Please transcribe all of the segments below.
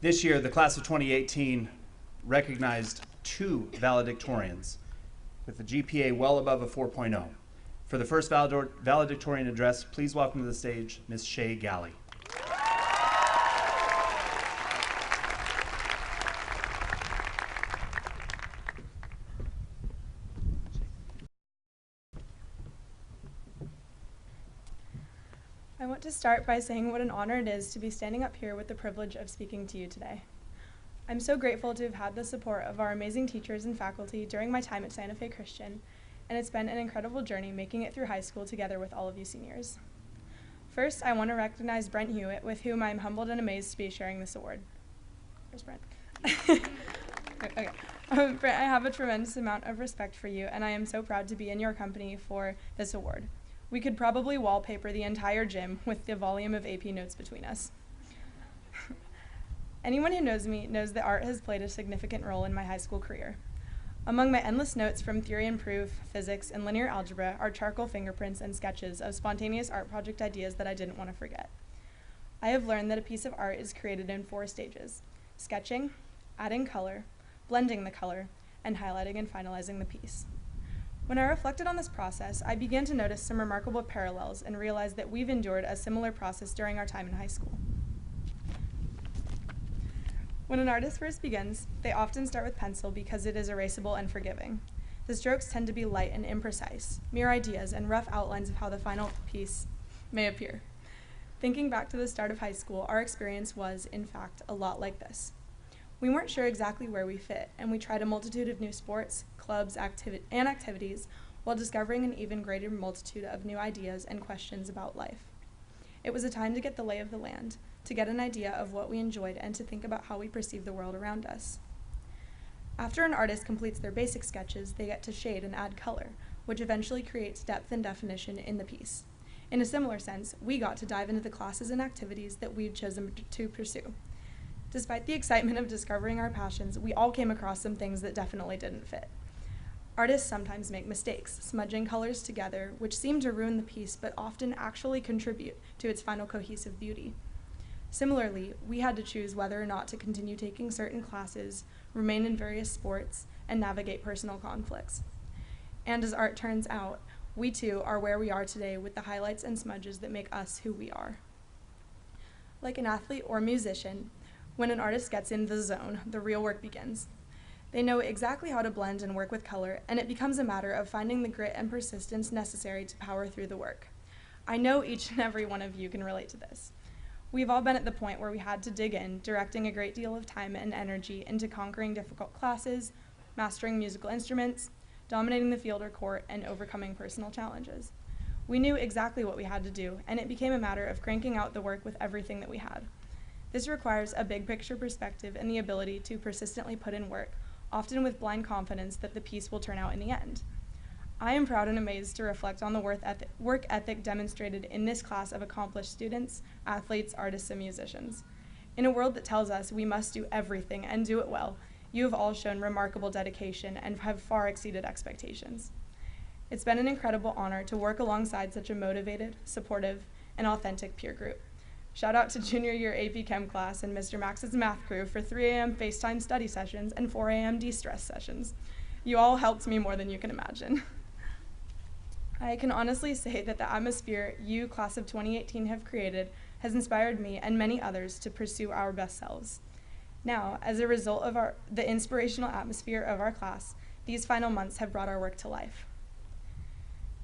This year, the class of 2018 recognized 2 valedictorians with a GPA well above a 4.0. For the first valedictorian address, please welcome to the stage Ms. Shae Galli. I want to start by saying what an honor it is to be standing up here with the privilege of speaking to you today. I'm so grateful to have had the support of our amazing teachers and faculty during my time at Santa Fe Christian, and it's been an incredible journey making it through high school together with all of you seniors. First, I want to recognize Brent Hewitt, with whom I'm humbled and amazed to be sharing this award. Where's Brent? Okay. Brent, I have a tremendous amount of respect for you, and I am so proud to be in your company for this award. We could probably wallpaper the entire gym with the volume of AP notes between us. Anyone who knows me knows that art has played a significant role in my high school career. Among my endless notes from theory and proof, physics, and linear algebra are charcoal fingerprints and sketches of spontaneous art project ideas that I didn't want to forget. I have learned that a piece of art is created in 4 stages: sketching, adding color, blending the color, and highlighting and finalizing the piece. When I reflected on this process, I began to notice some remarkable parallels and realized that we've endured a similar process during our time in high school. When an artist first begins, they often start with pencil because it is erasable and forgiving. The strokes tend to be light and imprecise, mere ideas and rough outlines of how the final piece may appear. Thinking back to the start of high school, our experience was, in fact, a lot like this. We weren't sure exactly where we fit, and we tried a multitude of new sports, clubs, and activities while discovering an even greater multitude of new ideas and questions about life. It was a time to get the lay of the land, to get an idea of what we enjoyed, and to think about how we perceive the world around us. After an artist completes their basic sketches, they get to shade and add color, which eventually creates depth and definition in the piece. In a similar sense, we got to dive into the classes and activities that we'd chosen to pursue. Despite the excitement of discovering our passions, we all came across some things that definitely didn't fit. Artists sometimes make mistakes, smudging colors together, which seem to ruin the piece but often actually contribute to its final cohesive beauty. Similarly, we had to choose whether or not to continue taking certain classes, remain in various sports, and navigate personal conflicts. And as art turns out, we too are where we are today with the highlights and smudges that make us who we are. Like an athlete or musician, when an artist gets in the zone, the real work begins. They know exactly how to blend and work with color, and it becomes a matter of finding the grit and persistence necessary to power through the work. I know each and every one of you can relate to this. We've all been at the point where we had to dig in, directing a great deal of time and energy into conquering difficult classes, mastering musical instruments, dominating the field or court, and overcoming personal challenges. We knew exactly what we had to do, and it became a matter of cranking out the work with everything that we had. This requires a big picture perspective and the ability to persistently put in work, often with blind confidence that the piece will turn out in the end. I am proud and amazed to reflect on the work ethic demonstrated in this class of accomplished students, athletes, artists, and musicians. In a world that tells us we must do everything and do it well, you have all shown remarkable dedication and have far exceeded expectations. It's been an incredible honor to work alongside such a motivated, supportive, and authentic peer group. Shout out to junior year AP Chem class and Mr. Max's math crew for 3 a.m. FaceTime study sessions and 4 a.m. de-stress sessions. You all helped me more than you can imagine. I can honestly say that the atmosphere you, class of 2018, have created has inspired me and many others to pursue our best selves. Now, as a result of the inspirational atmosphere of our class, these final months have brought our work to life.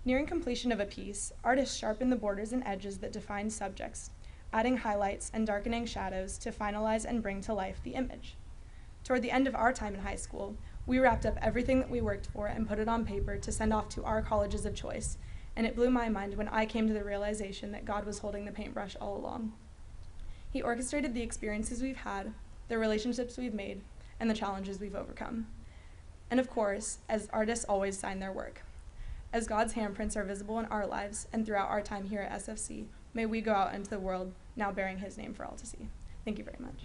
Nearing completion of a piece, artists sharpen the borders and edges that define subjects, adding highlights and darkening shadows to finalize and bring to life the image. Toward the end of our time in high school, we wrapped up everything that we worked for and put it on paper to send off to our colleges of choice, and it blew my mind when I came to the realization that God was holding the paintbrush all along. He orchestrated the experiences we've had, the relationships we've made, and the challenges we've overcome. And of course, as artists always sign their work. As God's handprints are visible in our lives and throughout our time here at SFC, may we go out into the world now bearing his name for all to see. Thank you very much.